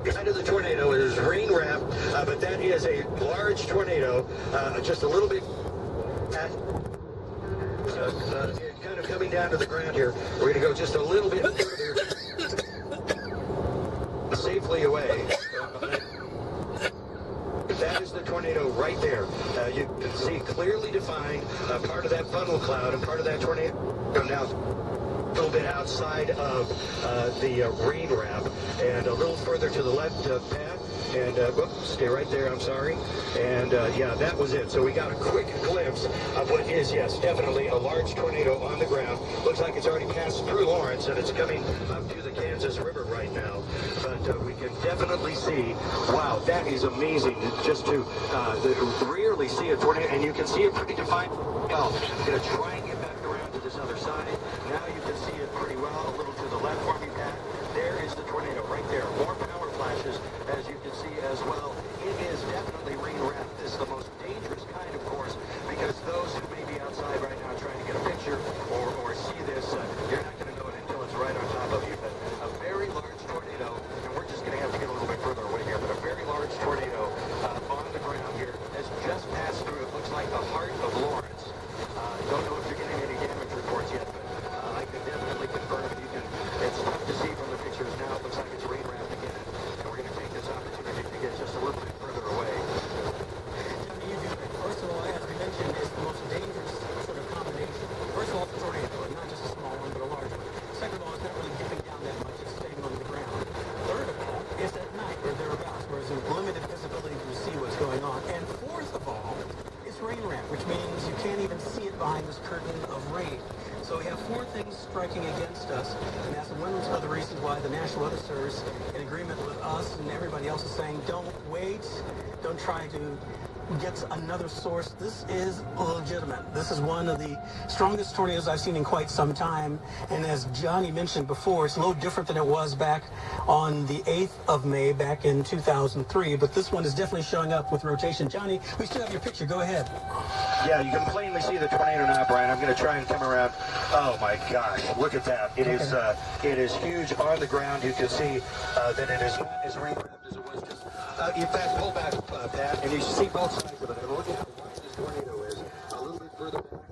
Behind of the tornado is rain wrap, but that is a large tornado, just a little bit kind of coming down to the ground here. We're going to go just a little bit further safely away. That is the tornado right there. You can see clearly defined part of that funnel cloud and part of that tornado now a little bit outside of the rain wrap and a little further to the left, Pat. And, whoops, stay right there, I'm sorry. And, yeah, that was it. So we got a quick glimpse of what is, yes, definitely a large tornado on the ground. Looks like it's already passed through Lawrence, and it's coming up to the Kansas River right now. But we can definitely see, wow, that is amazing just to rarely see a tornado. And you can see it pretty defined. Well, I'm going to try and get back around to this other side. Now you can see it pretty well, a little to the left for me, Pat. There is the tornado right there. More power flashes, as you can see as well. It is definitely rain wrapped. This is the most dangerous kind, of course, because those who may be outside right now trying to get a picture or see this, you're not going to know it until it's right on top of you. But a very large tornado, and we're just going to have to get a little bit further away here, but a very large tornado on the ground here has just passed through. It looks like the heart of Lawrence. Don't know if you're getting any damage reports yet, but I can definitely confirm it's tough to see from the pictures now. It looks like it's rain wrapped again, and we're going to take this opportunity to get just a little bit further away. First of all, as we mentioned, it's the most dangerous sort of combination. First of all, it's a tornado, not just a small one, but a large one. Second of all, it's not really dipping down that much, it's staying on the ground. Third of all, it's at night or thereabouts, where there's limited visibility to see what's going on. And fourth of all, it's rain wrapped, which means you can't even see it behind this curtain of rain. So we have four things striking against us, and that's one of the reasons why the National Weather Service, in agreement with us and everybody else, is saying don't wait, don't try to get another source. This is legitimate. This is one of the strongest tornadoes I've seen in quite some time, and as Johnny mentioned before, it's a little different than it was back on the 8th of May back in 2003, but this one is definitely showing up with rotation. Johnny, we still have your picture. Go ahead. Yeah, you can plainly see the tornado now, Brian. I'm going to try and come around. Oh my gosh, look at that. It is huge on the ground. You can see that it is not as rain wrapped as it was just. In fact, pull back, Pat, and you see both sides of it. And look at how wide this tornado is. A little bit further back.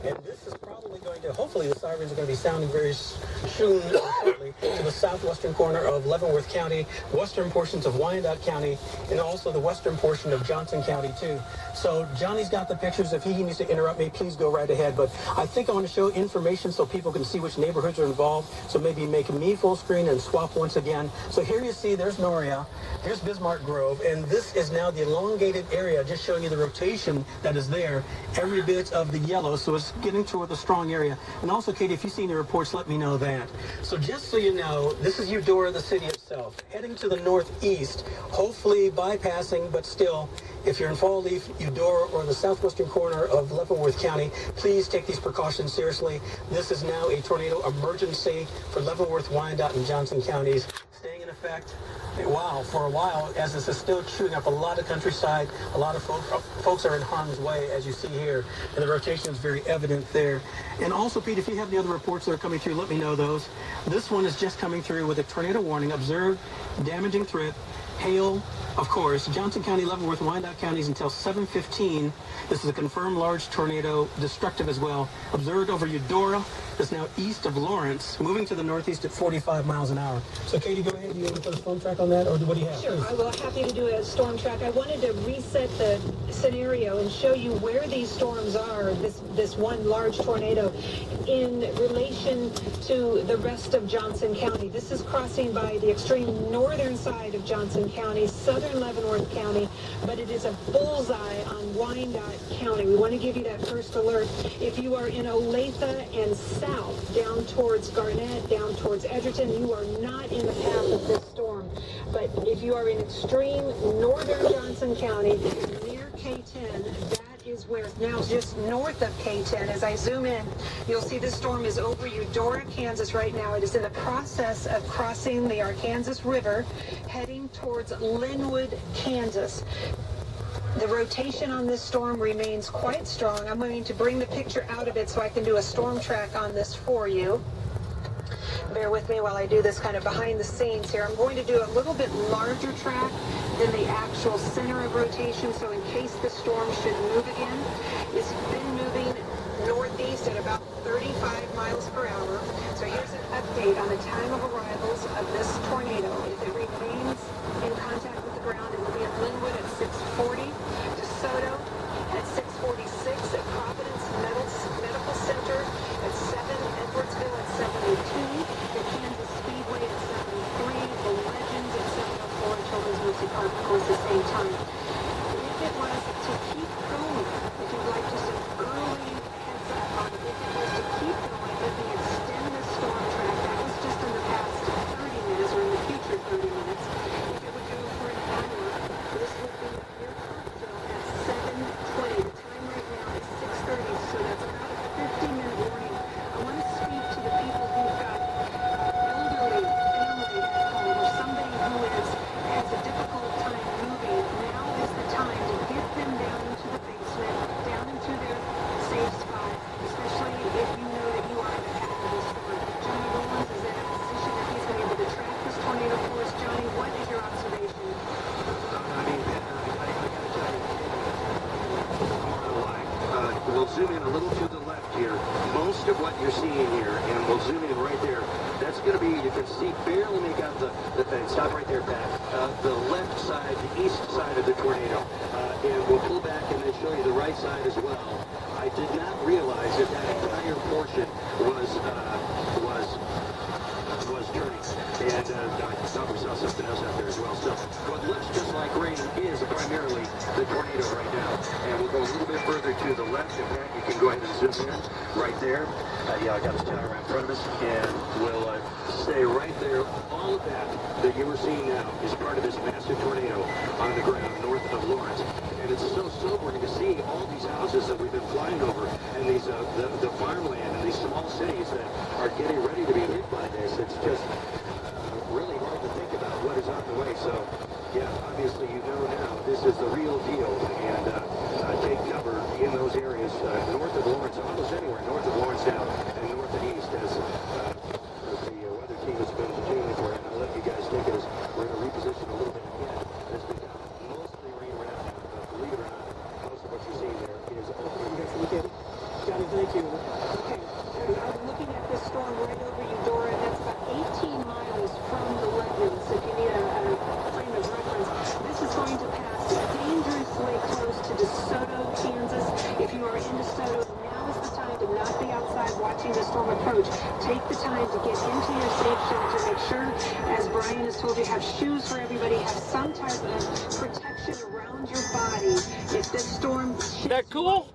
And this is probably going to, hopefully the sirens are going to be sounding very soon, shortly, to the southwestern corner of Leavenworth County, western portions of Wyandotte County, and also the western portion of Johnson County, too. So Johnny's got the pictures. If he needs to interrupt me, please go right ahead. But I think I want to show information so people can see which neighborhoods are involved. So maybe make me full screen and swap once again. So here you see, there's Noria. Here's Bismarck Grove. And this is now the elongated area, just showing you the rotation that is there. Every bit of the yellow, so it's getting toward the strong area. And also, Katie, if you see any reports, let me know that. So just so you know, this is Eudora, the city itself, heading to the northeast, hopefully bypassing, but still, if you're in Fall Leaf, Eudora, or the southwestern corner of Leavenworth County, please take these precautions seriously. This is now a tornado emergency for Leavenworth, Wyandotte, and Johnson counties, staying in effect. Wow, for a while, as this is still chewing up a lot of countryside, a lot of folks are in harm's way, as you see here, and the rotation is very evident there. And also, Pete, if you have the other reports that are coming through, let me know those. This one is just coming through with a tornado warning, observed damaging threat, hail, Of course, Johnson County, Leavenworth, Wyandotte counties until 7:15. This is a confirmed large tornado, destructive as well. Observed over Eudora. That's now east of Lawrence, moving to the northeast at 45 miles an hour. So, Katie, go ahead. Do you want to put a storm track on that, or what do you have? Sure, I will. Happy to do a storm track. I wanted to reset the scenario and show you where these storms are, this one large tornado, in relation to the rest of Johnson County. This is crossing by the extreme northern side of Johnson County, southern Leavenworth County, but it is a bullseye on Wyandotte County. We want to give you that first alert. If you are in Olathe and south, down towards Garnett, down towards Edgerton, you are not in the path of this storm. But if you are in extreme northern Johnson County, near K-10, that is where, now just north of K-10, as I zoom in, you'll see this storm is over Eudora, Kansas right now. It is in the process of crossing the Arkansas River, heading towards Linwood, Kansas. The rotation on this storm remains quite strong. I'm going to bring the picture out of it so I can do a storm track on this for you. Bear with me while I do this kind of behind the scenes here. I'm going to do a little bit larger track than the actual center of rotation, so in case the storm should move again. It's been moving northeast at about 35 miles per hour. So here's an update on the time of arrivals of this tornado. If it remains in contact with the ground, it will be at Linwood at 6:40, Soto at 6:46, at Providence Medical Center at 7, Edwardsville at 7:18, the Kansas Speedway at 7:03, the Legends at 7:04, and Children's Mercy Park, of course, the same time. If it was to keep going, if you'd like just an early heads up on it, if it was to keep going, let me extend this storm track. That was just in the past 30 minutes, or in the future 30 minutes. If it would go for an hour, this would be near Parkville at 7:20. The time right now is 6:30, so that's about a 50-minute warning. I want to speak to the people who've got elderly family at home, or somebody who has a difficult time moving. Now is the time to get them down into the basement, down into their safe spot, especially if you know that you are in the path of this storm. Johnny Rollins is in a position that he's going to be able to track this tornado for us. Johnny, what is your observation? I mean, I gotta tell you, I'm not gonna lie. We'll zoom in a little to the left here. Most of what you're seeing here, and we'll zoom in right there, that's going to be, you can see, barely make out the thing. Stop right there, Pat. The left side, the east side of the tornado. And we'll pull back and then show you the right side as well. I did not realize that that entire portion was turning. And I thought we saw something else out there as well. So what looks just like rain is primarily the tornado right now. And we'll go a little bit further to the left. And Pat, you can go ahead and zoom in right there. Yeah, I got this tower right in front of us. And we'll stay right there. All of that you were seeing now is part of this massive tornado on the ground north of Lawrence. And it's so sobering to see all these houses that we've been flying over, and these the farmland and these small cities that are getting ready to be hit by this. It's just really hard to think about what is on the way. So, yeah, obviously you know now this is the real deal, and take cover in those areas north of Lawrence, almost anywhere north of Lawrence now, and north and east as the weather team has been continuing for it. And I'll let you guys take it as we're going to reposition a little bit again. It's become mostly rain around now, but believe it or not, most of what you're seeing there is Okay. Johnny, thank you. Okay, I'm looking at this storm right over Eudora, and that's about 18 miles from the Legends. If you need a frame of reference, this is going to pass dangerously close to DeSoto, Kansas. If you are in DeSoto, now is the time to not be outside watching the storm approach. Take the time to get into your safe shelter. Make sure, as Brian has told you, have shoes for everybody, have some type of protection around your body. If this storm That cool?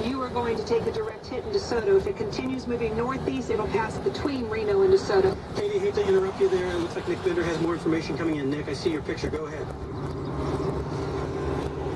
you are going to take a direct hit in DeSoto. If it continues moving northeast, it'll pass between Reno and DeSoto. Katie, hate to interrupt you there. It looks like Nick Bender has more information coming in. Nick, I see your picture. Go ahead.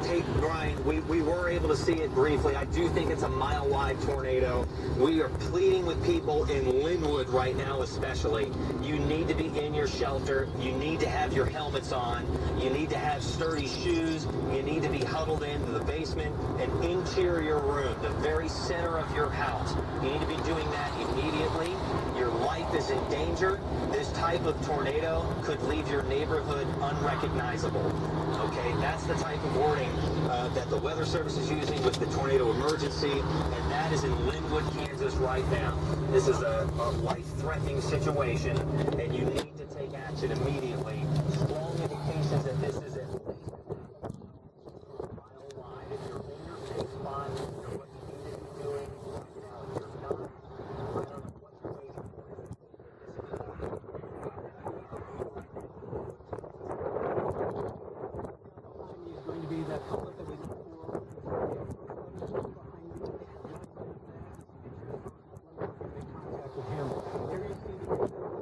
Hey, Brian, we were able to see it briefly. I do think it's a mile-wide tornado. We are pleading with people in Linwood right now especially. You need to be in your shelter. You need to have your helmets on. You need to have sturdy shoes. You need to be huddled into the basement, an interior room, the very center of your house. You need to be doing that immediately. Your life is in danger. This type of tornado could leave your neighborhood unrecognizable. Okay, that's the type of wording that the Weather Service is using with the tornado emergency, and that is in Linwood, Kansas right now. This is a life-threatening situation, and you need to take action immediately. Strong indications that this is at least a mile wide. If you're in your safe spot, you know what you need to be doing right now. If you're not, I don't know what you're waiting for. Is going to be that public that we look for. Contact with him. Here you see the outbound.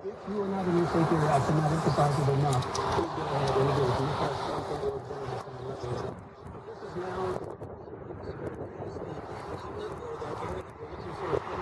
If you are not in your safe area, I cannot emphasize it enough. Please go ahead and again, do you press something or this is now the outlet or the area that we're looking for.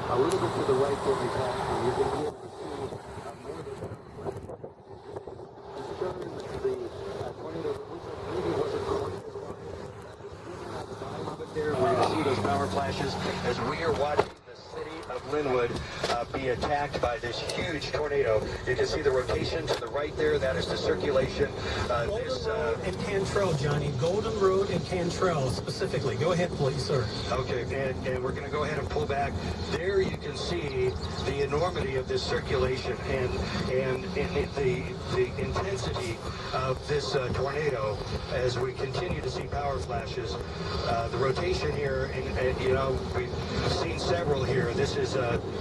A little bit to the right where we passed, and you can be able to see more than the tornado looks like maybe it wasn't going at the bottom of it there. We're going to see those power flashes as we are watching the city of Linwood be attacked by this huge tornado. You can see the rotation to the right there. That is the circulation. Golden Road and Cantrell, Johnny. Golden Road and Cantrell specifically. Go ahead, please, sir. Okay, and we're going to go ahead and pull back. There you can see the enormity of this circulation and the intensity of this tornado as we continue to see power flashes. The rotation here, and you know, we've seen several here. This is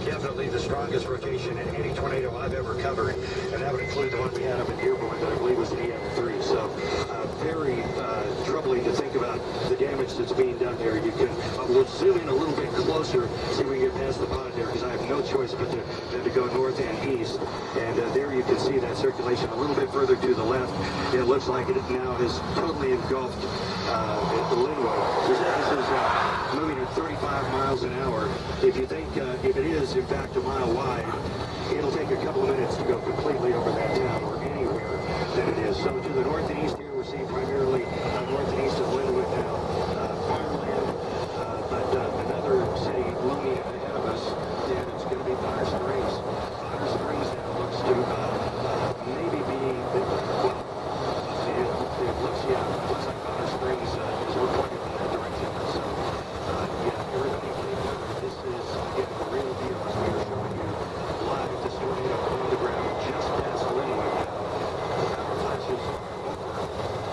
definitely the strongest rotation in any tornado I've ever covered, and that would include the one we had up in Dearborn that I believe was an EM3. So very troubling to think about the damage that's being done there. You can, we'll zoom in a little bit closer, see if we can get past the pond there, because I have no choice but to go north and east. And there you can see that circulation a little bit further to the left. It looks like it now has totally engulfed Linwood. This is moving at 35 miles an hour. If you think, if it is in fact a mile wide, it'll take a couple of minutes to go completely over that town or anywhere that it is. So to the north and east here, we're seeing primarily north and east of Linwood now, farmland, but another city looming ahead of us, and it's going to be Bonner Springs. Bonner Springs now looks to maybe be, well, it looks like Bonner Springs is pointed in that direction. So, yeah, everybody, this is, again, the real deal as we are showing you live this tornado on the ground just past Linwood. Power flashes,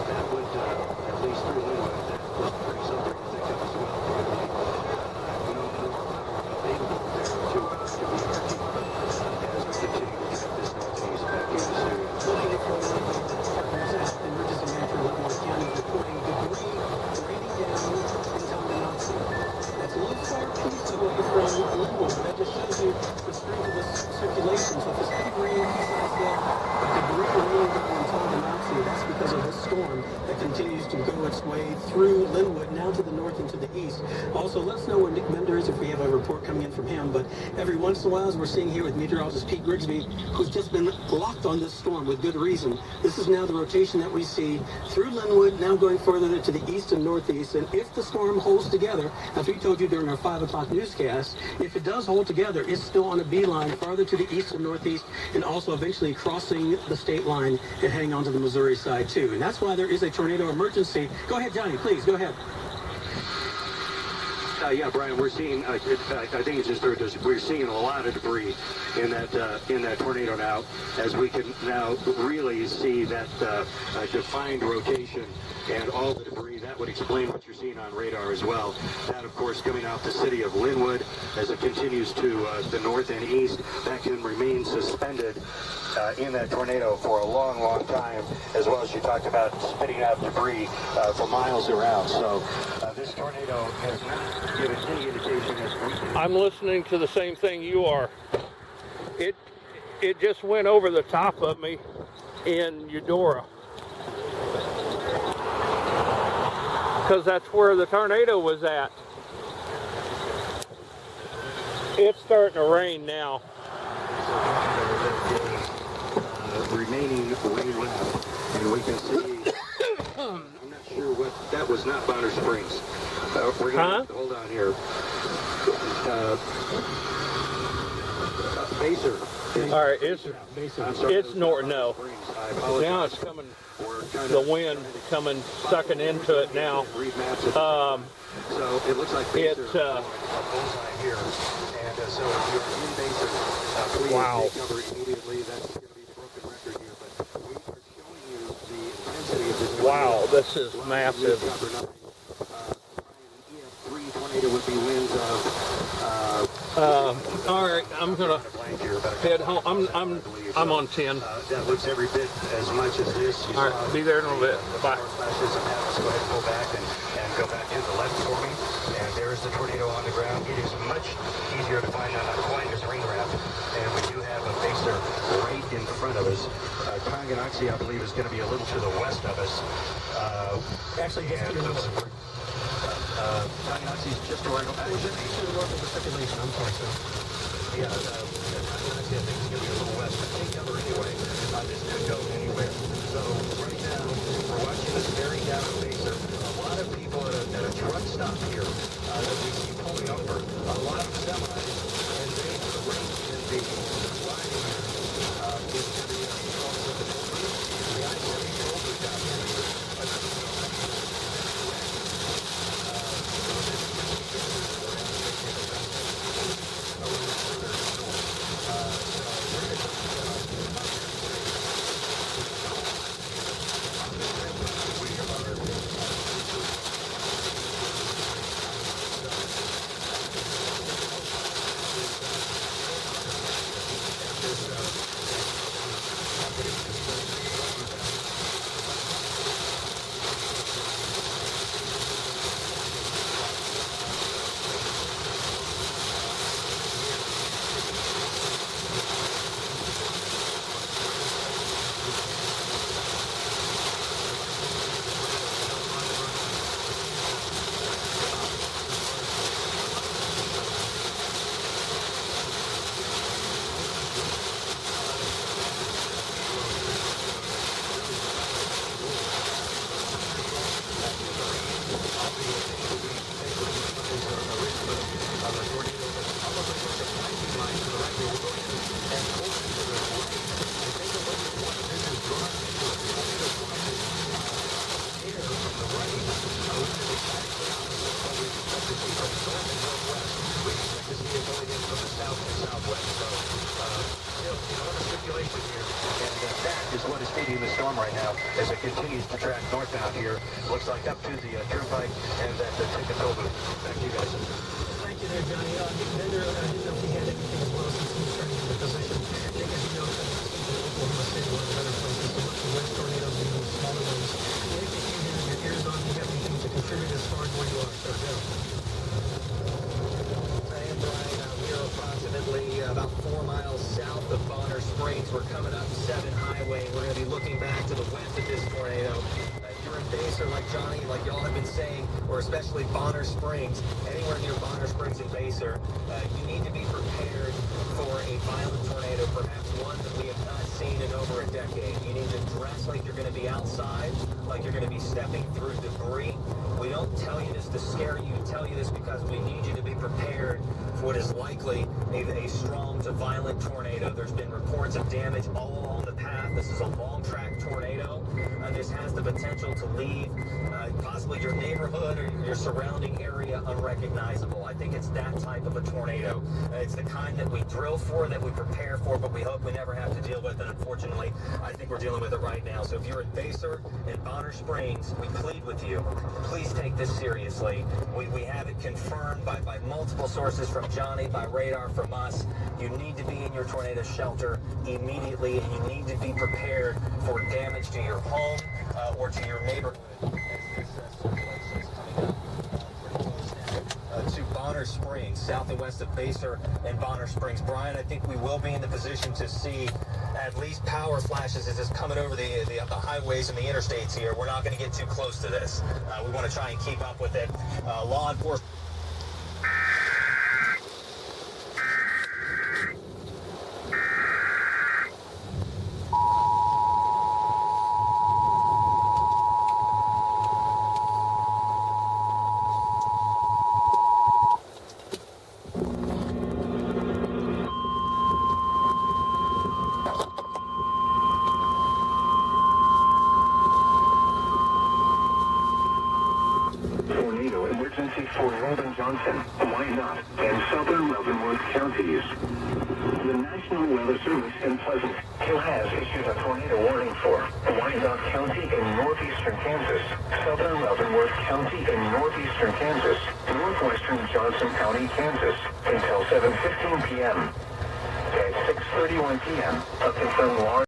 that would, at least through Linwood, that was pretty something to think of as well. Probably no more power available there to be as we continue to get this northeast back into Looking at emergency manager Leavenworth County to go its way through Linwood, now to the north and to the east. Also, let us know where Nick Bender is if we have a report coming in from him. But every once in a while, as we're seeing here with meteorologist Pete Grigsby, who's just been locked on this storm with good reason, this is now the rotation that we see through Linwood, now going further to the east and northeast. And if the storm holds together, as we told you during our 5 o'clock newscast, if it does hold together, it's still on a beeline farther to the east and northeast, and also eventually crossing the state line and heading onto the Missouri side too. And that's why there is a tornado emergency. Go ahead, Johnny, please, go ahead. Yeah, Brian, we're seeing, I think it's just we're seeing a lot of debris in that tornado now, as we can now really see that defined rotation and all the debris. That would explain what you're seeing on radar as well. That, of course, coming out the city of Linwood as it continues to the north and east, that can remain suspended in that tornado for a long, long time, as well as you talked about spitting out debris for miles around. So this tornado has not given any indication as to... I'm listening to the same thing you are. It just went over the top of me in Eudora, because that's where the tornado was at. It's starting to rain now. Remaining rain left, and we can see... I'm not sure what... That was not Bonner Springs. We're going to hold on here. Baser. All right, it's north. No, now it's coming. The wind coming, sucking into it now. So it looks like Baser it's a bullseye here, and so if you're in Baser, please take cover immediately. That's going to be the broken record here, but we are showing you the intensity of this. Wow, this is massive. EF3 tornado would be winds of. All right, I'm gonna head home. I'm on 10. That looks every bit as much as this. All right, be there in a little bit. Bye. Flashes and have us go ahead and pull back and go back to the left for me. And there's the tornado on the ground. It is much easier to find on a quite as ring wrap. And we do have a baser right in front of us. Tonganoxie, I believe, is going to be a little to the west of us. Actually, just to the north. Tonganoxie is just right over To the north of the circulation, I'm sorry, sir. Yeah, Tonganoxie, I think, is going to be a little west. But take cover anyway. This could go anywhere. So right now, we're watching this very down baser. A lot of people at a truck stop here that we see pulling over. A lot of semis, and they are right in the line here. Is to the the I-70 overshot here. Is what is feeding the storm right now as it continues to track northbound here. Looks like up to the turnpike and that the Ticketova. Back to you guys. Thank you there, Johnny. Bender, I didn't know if he had anything as well since he was turning into position. I think, as you know, Oklahoma City, one of the better places to look for wind tornadoes and those smaller ones. Nick, if you have your ears on, do you have anything to contribute as far as where you are? Sir, Joe. And Brian, we are approximately about 4 miles south of Bonner Springs. We're coming up 7 Highway. We're going to be looking back to the west of this tornado. If you're in Baser, like John Johnny, like y'all have been saying, or especially Bonner Springs, anywhere near Bonner Springs and Baser, you need to be prepared for a violent tornado, perhaps one that we have not seen in over a decade. You need to dress like you're going to be outside, like you're going to be stepping through debris. We don't tell you this to scare you. We tell you this because we need you to be prepared for what is likely a strong to violent tornado. There's been reports of damage all along the path. This is a long track tornado. This has the potential to leave possibly your neighborhood or your surrounding area unrecognizable. I think it's that type of a tornado. It's the kind that we drill for, that we prepare for, but we hope we never have to deal with. And unfortunately, I think we're dealing with it right now. So if you're at Baser and Bonner Springs, we plead with you, please take this seriously. We have it confirmed by multiple sources, from Johnny, by radar, from us. You need to be in your tornado shelter immediately, and you need to be prepared for damage to your home or to your neighborhood. As this circulation is coming up pretty close now to Bonner Springs, south and west of Baser and Bonner Springs. Brian, I think we will be in the position to see at least power flashes as it's coming over the highways and the interstates here. We're not going to get too close to this. We want to try and keep up with it. Law enforcement. Tornado emergency for northern Johnson, Wyandotte, and southern Leavenworth counties. The National Weather Service in Pleasant Hill has issued a tornado warning for Wyandotte County in northeastern Kansas, southern Leavenworth County in northeastern Kansas, northwestern Johnson County, Kansas, until 7:15 p.m. At 6:31 p.m., a confirmed large